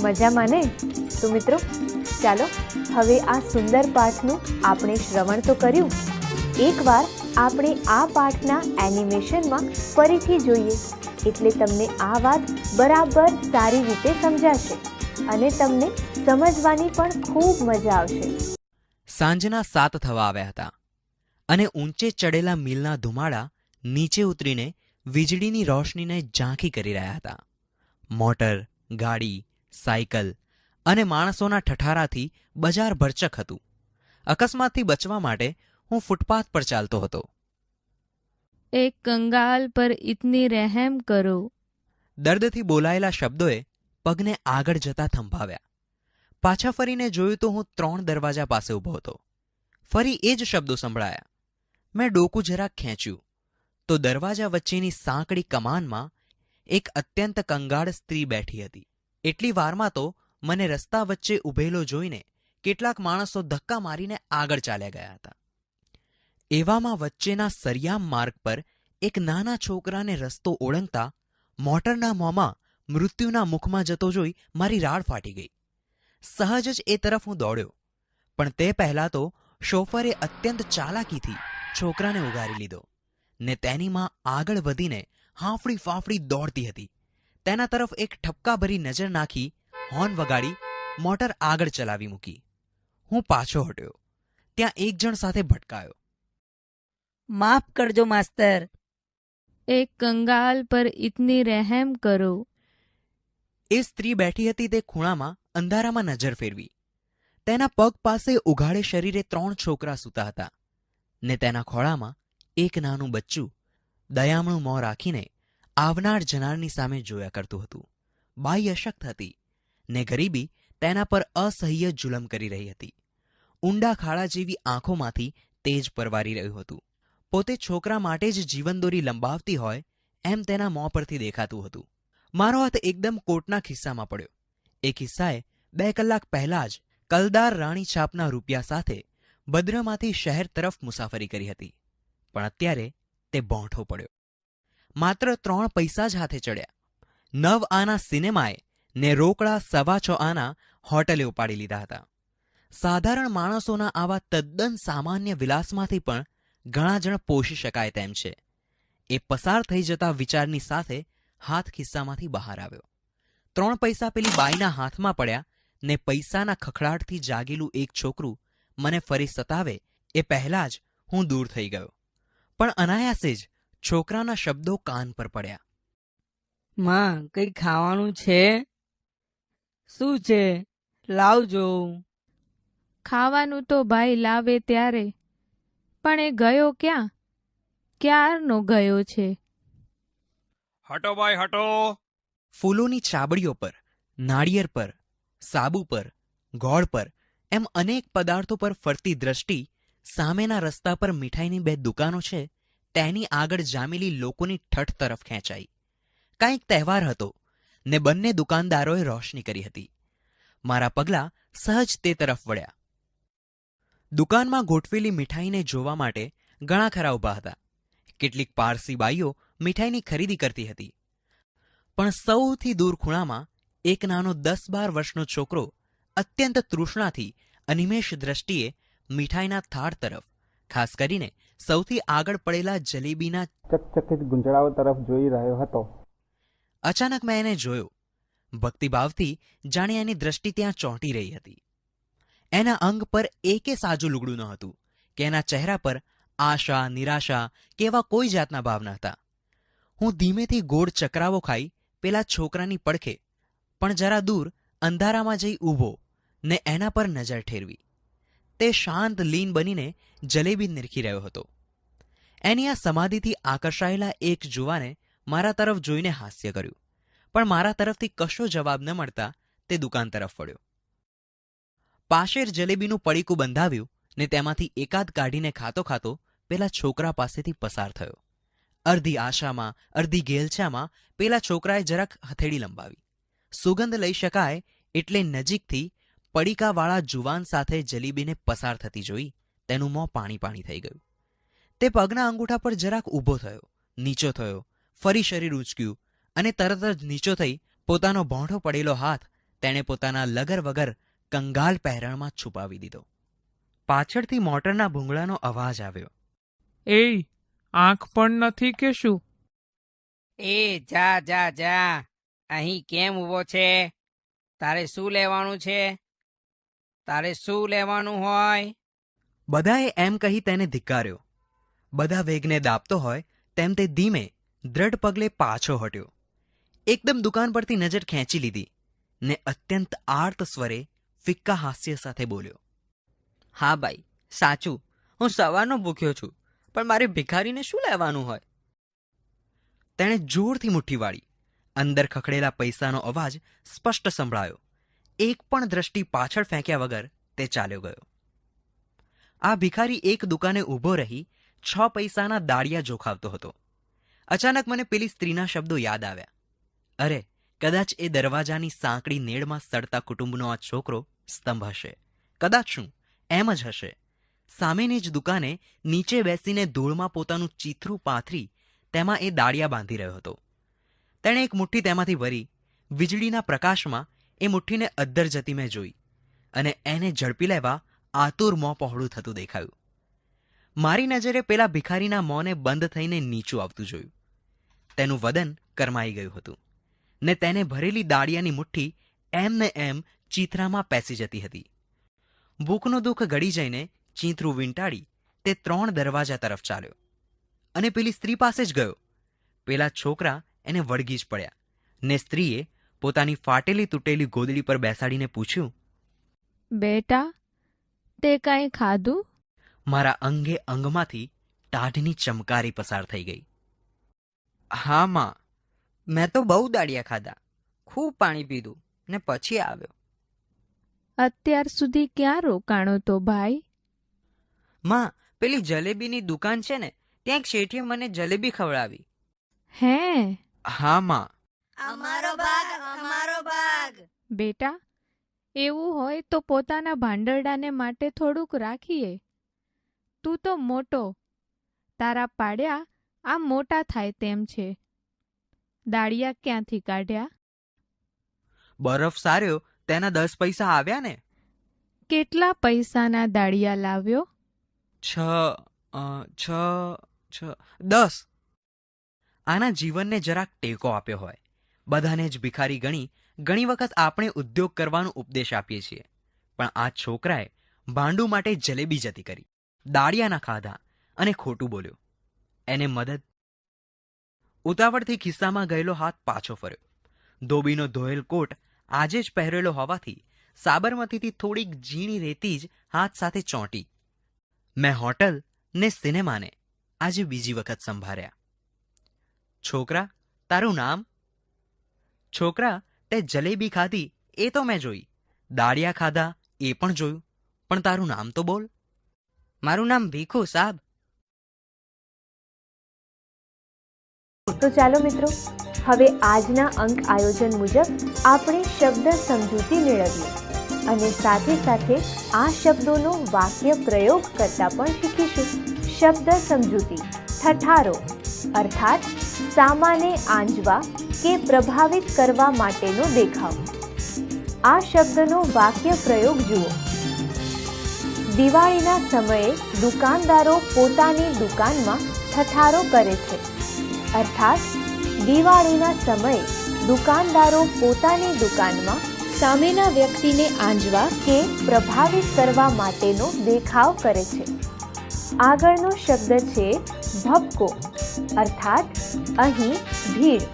મજામાં ને? તો મિત્રો ચાલો હવે આ સુંદર પાઠનું આપણે શ્રવણ તો કર્યું. એકવાર આપણે આ પાઠના એનિમેશનમાં ફરીથી જોઈએ એટલે તમને આ વાત બરાબર સારી રીતે સમજાશે અને તમને સમજવાની પણ ખૂબ મજા આવશે. સાંજના 7 થવા આવ્યા હતા અને ઊંચે ચડેલા મિલના ધુમાડા નીચે ઉતરીને વીજળીની રોશનીને ઝાંખી કરી રહ્યા હતા. મોટર, ગાડી, સાયકલ અને માણસોના ઠઠારાથી બજાર ભરચક હતું. અકસ્માતથી બચવા માટે હું ફૂટપાથ પર ચાલતો હતો. એક કંગાલ પર ઇતની રહેમ કરો. દર્દથી બોલાયેલા શબ્દોએ પગને આગળ જતા થંભાવ્યા. પાછા ફરીને જોયું તો હું 3 દરવાજા પાસે ઊભો હતો. ફરી એ જ શબ્દો સંભળાયા. મેં ડોકું જરાક ખેંચ્યું તો દરવાજા વચ્ચેની સાંકડી કમાનમાં એક અત્યંત કંગાળ સ્ત્રી બેઠી હતી. એટલી વારમાં તો મને રસ્તા વચ્ચે ઊભેલો જોઈને કેટલાક માણસો ધક્કા મારીને આગળ ચાલ્યા ગયા હતા. એવામાં વચ્ચેના સરિયામ માર્ગ પર એક નાના છોકરાને રસ્તો ઓળંગતા મોટરના મોંમાં મૃત્યુના મુખમાં જતો જોઈ મારી રાડ ફાટી ગઈ. સહજ જ એ તરફ હું દોડ્યો, પણ તે પહેલા તો શોફરે અત્યંત ચાલાકીથી છોકરાને ઉગારી લીધો ને તેની માં આગળ વધીને હાંફળી ફાંફળી દોડતી હતી. તેના તરફ એક ઠપકાભરી નજર નાખી હોર્ન વગાડી મોટર આગળ ચલાવી મૂકી. હું પાછો હટ્યો. ત્યાં એક જણ સાથે ભટકાયો. માફ કરજો માસ્તર. એક કંગાલ પર ઇતની રહેમ કરો. એ સ્ત્રી બેઠી હતી તે ખૂણામાં અંધારામાં નજર ફેરવી. તેના પગ પાસે ઉઘાડે શરીરે 3 છોકરા સૂતા હતા ને તેના ખોળામાં એક નાનું બચ્ચું દયામણું મોં રાખીને આવનાર જનારની સામે જોયા કરતું હતું. બાઈ અશક્ત હતી ને ગરીબી તેના પર અસહ્ય જુલમ કરી રહી હતી. ઊંડા ખાડા જેવી આંખોમાંથી તેજ પરવારી રહ્યું હતું. પોતે છોકરા માટે જ જીવનદોરી લંબાવતી હોય એમ તેના મોં પરથી દેખાતું હતું. મારો હાથ એકદમ કોટના ખિસ્સામાં પડ્યો. એ ખિસ્સાએ 2 કલાક પહેલા જ કલદાર રાણી છાપના રૂપિયા સાથે ભદ્રમાંથી શહેર તરફ મુસાફરી કરી હતી, પણ અત્યારે તે બોંઠો પડ્યો. માત્ર 3 પૈસા જ હાથે ચડ્યા. 9 આના સિનેમાએ ને રોકડા 6.25 આના હોટલે ઉપાડી લીધા હતા. સાધારણ માણસોના આવા તદ્દન સામાન્ય વિલાસમાંથી પણ ઘણા જણ પોષી શકાય તેમ છે. એ પસાર થઈ જતા વિચારની સાથે હાથ ખિસ્સામાંથી બહાર આવ્યો. 3 પૈસા પેલી બાઈના હાથમાં પડ્યા ને પૈસાના ખખડાટથી જાગેલું એક છોકરું મને ફરી સતાવે એ પહેલા જ હું દૂર થઈ ગયો. પણ અનાયાસે જ છોકરાના શબ્દો કાન પર પડ્યા. માં, કંઈ ખાવાનું છે? શું છે? લાવજો. ખાવાનું તો ભાઈ લાવે ત્યારે, પણ એ ગયો ક્યાં? ક્યારનો ગયો છે? હટો ભાઈ હટો. ફૂલોની ચાબડીઓ પર, નાળિયેર પર, સાબુ પર, ગોળ પર એમ અનેક પદાર્થો પર ફરતી દ્રષ્ટિ સામેના રસ્તા પર મીઠાઈની 2 દુકાનો છે તેની આગળ જામેલી લોકોની ઠઠ તરફ ખેંચાઈ. કાંઈક તહેવાર હતો ને બંને દુકાનદારોએ રોશની કરી હતી. મારા પગલાં સહજ તે તરફ વળ્યા. દુકાનમાં ગોઠવેલી મીઠાઈને જોવા માટે ઘણા ખરા ઊભા હતા. કેટલીક પારસી બાઈઓ મીઠાઈની ખરીદી કરતી હતી, પણ સૌથી દૂર ખૂણામાં એક નાનો 10-12 વર્ષનો છોકરો અત્યંત તૃષ્ણાથી અનિમેષ દ્રષ્ટિએ મીઠાઈના થાળ તરફ, ખાસ કરીને સૌથી આગળ પડેલા જલેબીના ચકચકિત ગુંજળાઓ તરફ જોઈ રહ્યો હતો. અચાનક મેં એને જોયો. ભક્તિભાવથી જાણે એની દ્રષ્ટિ ત્યાં ચોંટી રહી હતી. એના અંગ પર એકે સાજું લુગડું ન હતું કે એના ચહેરા પર આશા, નિરાશા કે એવા કોઈ જાતના ભાવ ન હતા. હું ધીમેથી ગોળ ચકરાવો ખાઈ પેલા છોકરાની પડખે પણ જરા દૂર અંધારામાં જઈ ઊભો ને એના પર નજર ઠેરવી. તે શાંત લીન બનીને જલેબી નિરખી રહ્યો હતો. એની આ સમાધિથી આકર્ષાયેલા એક જુવાને મારા તરફ જોઈને હાસ્ય કર્યું, પણ મારા તરફથી કશો જવાબ ન મળતા તે દુકાન તરફ વળ્યો. પાશેર જલેબીનું પડીકું બંધાવ્યું ને તેમાંથી એકાદ કાઢીને ખાતો ખાતો પેલા છોકરા પાસેથી પસાર થયો. અડધી આશામાં, અડધી ઘેલછામાં પેલા છોકરાએ જરાક હથેળી લંબાવી. સુગંધ લઈ શકાય એટલે નજીકથી પડીકાવાળા જુવાન સાથે જલેબીને પસાર થતી જોઈ તેનું મોં પાણી પાણી થઈ ગયું. તે પગના અંગૂઠા પર જરાક ઊભો થયો, નીચો થયો, ફરી શરીર ઉંચક્યું અને તરત જ નીચો થઈ પોતાનો ભોંઠો પડેલો હાથ તેણે પોતાના લગર વગર કંગાલ પહેરણમાં છુપાવી દીધો. પાછળથી મોટરના ભૂંગળાનો અવાજ આવ્યો. એ આંખ પણ નથી કે શું? એ જા જા જા, અહીં કેમ ઊભો છે? તારે શું લેવાનું છે? તારે શું લેવાનું હોય? બધાએ એમ કહી તેને ધિક્કાર્યો. બધા વેગને દાબતો હોય તેમ તે ધીમે દ્રઢ પગલે પાછો હટ્યો. એકદમ દુકાન પરથી નજર ખેંચી લીધી ને અત્યંત આર્ત સ્વરે ફિક્કા હાસ્ય સાથે બોલ્યો. હા ભાઈ, સાચું, હું સવારનો ભૂખ્યો છું, પણ મારે ભિખારીને શું લેવાનું હોય? તેણે જોરથી મુઠ્ઠી વાળી. અંદર ખખડેલા પૈસાનો અવાજ સ્પષ્ટ સંભળાયો. એક પણ દ્રષ્ટિ પાછળ ફેંક્યા વગર તે ચાલ્યો ગયો. આ ભિખારી એક દુકાને ઊભો રહી 6 પૈસાના દાળિયા જોખાવતો હતો. અચાનક મને પેલી સ્ત્રીના શબ્દો યાદ આવ્યા. અરે, કદાચ એ દરવાજાની સાંકડી નેળમાં સડતા કુટુંબનો આ છોકરો સ્તંભ હશે. કદાચ શું, એમ જ હશે. સામેની જ દુકાને નીચે બેસીને ધૂળમાં પોતાનું ચીથરું પાથરી તેમાં એ દાળિયા બાંધી રહ્યો હતો. તેણે એક મુઠ્ઠી તેમાંથી ભરી. વીજળીના પ્રકાશમાં એ મુઠ્ઠીને અદ્ધર જતી મેં જોઈ અને એને ઝડપી લેવા આતુર મોં પહોળું થતું દેખાયું. મારી નજરે પેલા ભિખારીના મોંને બંધ થઈને નીચું આવતું જોયું. તેનું વદન કરમાઈ ગયું હતું ને તેને ભરેલી દાળિયાની મુઠ્ઠી એમ ને એમ ચીથરામાં પેસી જતી હતી. ભૂખનું દુઃખ ગળી જઈને ચીંથરું વીંટાળી તે 3 દરવાજા તરફ ચાલ્યો અને પેલી સ્ત્રી પાસે જ ગયો. પેલા છોકરા એને વળગી જ પડ્યા ને સ્ત્રીએ પોતાની ફાટેલી તૂટેલી ગોદડી પર બેસાડીને પૂછ્યું, બેટા, તે કાંઈ ખાધું? મારા અંગે અંગમાંથી ટાઢની ચમકારી પસાર થઈ ગઈ. હા માં, મેં તો બહુ દાળિયા ખાધા, ખૂબ પાણી પીધું ને પછી આવ્યો. અત્યાર સુધી ક્યાં રોકાણો તો ભાઈ? માં, પેલી જલેબીની દુકાન છે ને, ત્યાં એક શેઠીએ મને જલેબી ખવડાવી. હે? હા માં. અમારો ભાગ, અમારો ભાગ. બેટા, એવું હોય તો પોતાના ભાંડરડાને માટે થોડુંક રાખીએ. તું તો મોટો, તારા પાડ્યા આ મોટા થાય તેમ છે. દાળિયા ક્યાંથી કાઢ્યા? બરફ સાર્યો તેના 10 પૈસા આવ્યા ને. કેટલા પૈસાના દાળિયા લાવ્યો? 10. આના જીવનને જરાક ટેકો આપ્યો હોય. બધાને જ ભિખારી ગણી ઘણી વખત આપણે ઉદ્યોગ કરવાનો ઉપદેશ આપીએ છીએ, પણ આ છોકરાએ ભાંડુ માટે જલેબી જતી કરી, દાળિયાના ખાધા અને ખોટું બોલ્યો. એને મદદ. ઉતાવળથી ખિસ્સામાં ગયેલો હાથ પાછો ફર્યો. ધોબીનો ધોયેલ કોટ આજે જ પહેરેલો હોવાથી સાબરમતીથી થોડીક ઝીણી રેતી જ હાથ સાથે ચોંટી. મેં હોટલ ને સિનેમાને આજે બીજી વખત સંભાળ્યા. છોકરા, તારું નામ? છોકરા, તે જલેબી ખાધી એ તો મેં જોઈ, દાળિયા ખાધા એ પણ જોયું, પણ તારું નામ તો બોલ. મારું નામ ભીખુ સાબ. તો ચાલો મિત્રો, હવે આજના અંક આયોજન મુજબ આપણે શબ્દ સમજૂતી મેળવીએ અને સાથે સાથે આ શબ્દોનો વાક્ય પ્રયોગ કરતા પણ શીખીશું. શબ્દ સમજૂતી. ઠઠારો અર્થાત સામાને આંજવા કે પ્રભાવિત કરવા માટેનો દેખાવ. આ શબ્દનો વાક્ય પ્રયોગ જુઓ. દિવાળીના સમયે દુકાનદારો પોતાની દુકાનમાં ઠઠારો કરે છે. અર્થાત દિવાળીના સમયે દુકાનદારો પોતાની દુકાનમાં સામેના વ્યક્તિને આંજવા કે પ્રભાવિત કરવા માટેનો દેખાવ કરે છે. આગળનો શબ્દ છે ભપકો અર્થાત અહીં ભીડ.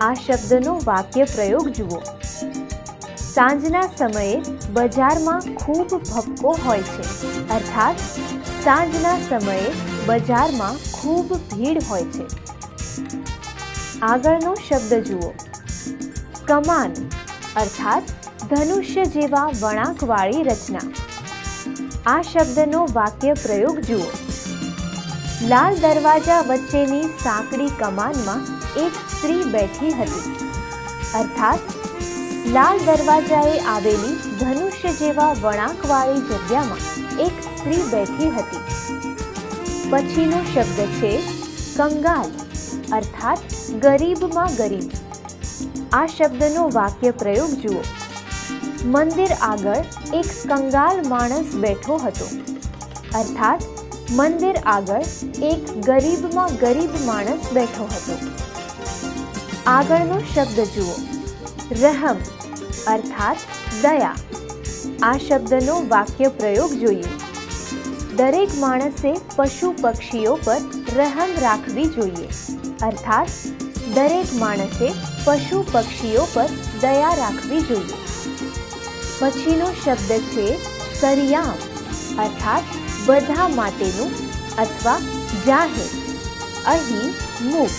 આ શબ્દનો વાક્ય પ્રયોગ જુઓ. સાંજના સમયે બજારમાં ખૂબ ભપકો હોય છે. અર્થાત સાંજના સમયે બજારમાં ખૂબ ભીડ હોય છે. આગળનો શબ્દ જુઓ. કમાન અર્થાત ધનુષ્ય જેવા વળાંકવાળી રચના. આ શબ્દનો વાક્ય પ્રયોગ જુઓ. લાલ દરવાજા વચ્ચેની સાંકડી કમાનમાં એક સ્ત્રી બેઠી હતી. અર્થાત લાલ દરવાજાએ આવેલી ધનુષ્ય જેવા વળાંકવાળી જગ્યામાં એક સ્ત્રી બેઠી હતી. પછીનો શબ્દ છે કંગાલ અર્થાત ગરીબમાં ગરીબ. આ શબ્દનો વાક્ય પ્રયોગ જુઓ. મંદિર આગળ એક કંગાલ માણસ બેઠો હતો. અર્થાત મંદિર આગળ એક ગરીબમાં ગરીબ માણસ બેઠો હતો. આગળનો શબ્દ જુઓ, રહમ અર્થાત દયા. આ શબ્દનો વાક્ય પ્રયોગ જોઈએ. દરેક માણસે પશુ પક્ષીઓ પર રહમ રાખવી જોઈએ. અર્થાત દરેક માણસે પશુ પક્ષીઓ પર દયા રાખવી જોઈએ. પછીનો શબ્દ છે સરિયામ અર્થાત બધા માટેનું અથવા જાહેર. અહીં મુખ.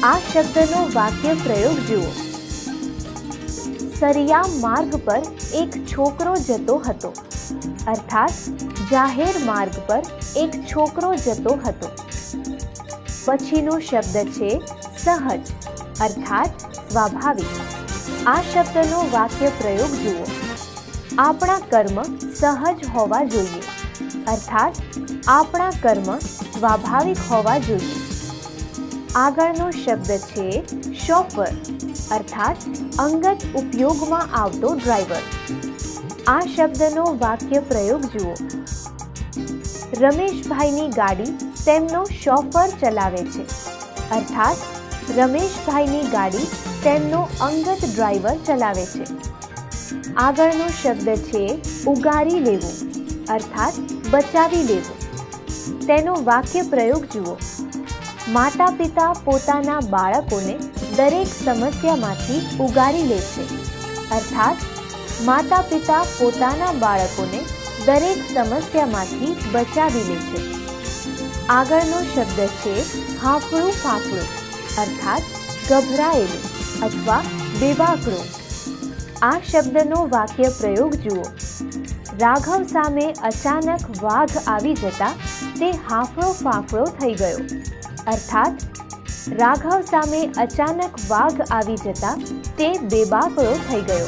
આ શબ્દનો વાક્ય પ્રયોગ જુઓ. સરિયામ માર્ગ પર એક છોકરો જતો હતો. અર્થાત જાહેર માર્ગ પર એક છોકરો જતો હતો. પછીનો શબ્દ છે સહજ અર્થાત સ્વાભાવિક. આ શબ્દનો વાક્ય પ્રયોગ જુઓ. આપણા કર્મ સહજ હોવા જોઈએ. અર્થાત આપણા કર્મ સ્વાભાવિક હોવા જોઈએ. આગળનો શબ્દ છે શોફર અર્થાત અંગત ઉપયોગમાં આવતો ડ્રાઈવર. આ શબ્દનો વાક્ય પ્રયોગ જુઓ. રમેશભાઈની ગાડી તેમનો શોફર ચલાવે છે. અર્થાત રમેશભાઈની ગાડી તેમનો અંગત ડ્રાઈવર ચલાવે છે. આગળનો શબ્દ છે ઉગારી લેવું અર્થાત બચાવી લેવું. તેનો વાક્ય પ્રયોગ જુઓ. માતા પિતા પોતાના બાળકોને દરેક સમસ્યામાંથી ઉગારી લે છે. અર્થાત માતા પિતા પોતાના બાળકોને દરેક સમસ્યામાંથી બચાવી લે છે. આગળનો શબ્દ છે હાંફળું ફાંફળું અર્થાત ગભરાયેલું અથવા બેબાકળું. આ શબ્દનો વાક્ય પ્રયોગ જુઓ. રાઘવ સામે અચાનક વાઘ આવી જતા તે હાંફળો ફાંફળો થઈ ગયો. અર્થાત રાઘવ સામે અચાનક વાઘ આવી જતા તે બેબાકળો થઈ ગયો.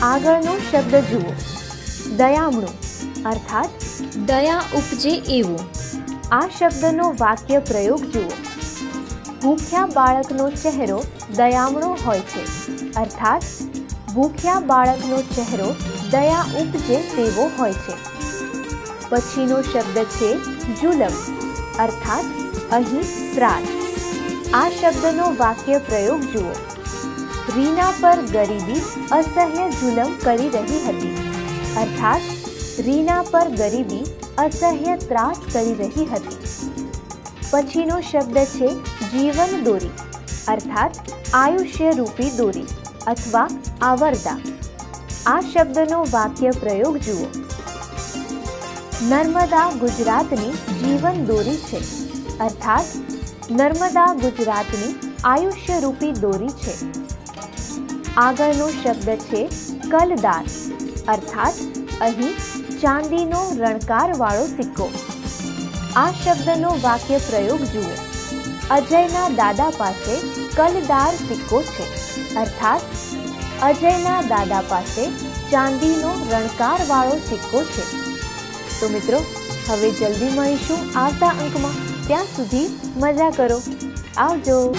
આગળનો શબ્દ જુઓ. દયામણું અર્થાત દયા ઉપજે એવું. આ શબ્દનો વાક્ય પ્રયોગ જુઓ. ભૂખ્યા બાળકનો ચહેરો દયામણો હોય છે. અર્થાત ભૂખ્યા બાળકનો ચહેરો દયા ઉપજે તેવો હોય છે. પછીનો શબ્દ છે જુલમ અર્થાત અહીં ત્રાસ. આ શબ્દનો વાક્ય પ્રયોગ જુઓ. રીના પર ગરીબી અસહ્ય જુલમ કરી રહી હતી. અર્થાત રીના પર ગરીબી અસહ્ય ત્રાસ કરી રહી હતી. પછીનો શબ્દ છે જીવન દોરી અર્થાત આયુષ્ય રૂપી દોરી અથવા આવરદા. આ શબ્દનો વાક્ય પ્રયોગ જુઓ. નર્મદા ગુજરાતની જીવન દોરી છે. અર્થાત નર્મદા ગુજરાતની આયુષ્ય રૂપી દોરી છે. આગળનો શબ્દ છે કલદાર અર્થાત અહીં ચાંદીનો રણકારવાળો સિક્કો. આ શબ્દનો વાક્ય પ્રયોગ જુઓ. અજયના દાદા પાસે કલદાર સિક્કો છે. અર્થાત અજયના દાદા પાસે ચાંદીનો રણકારવાળો સિક્કો છે. તો મિત્રો, હવે જલ્દી મળીશું આવતા અંકમાં. ત્યાં સુધી મજા કરો. આવજો.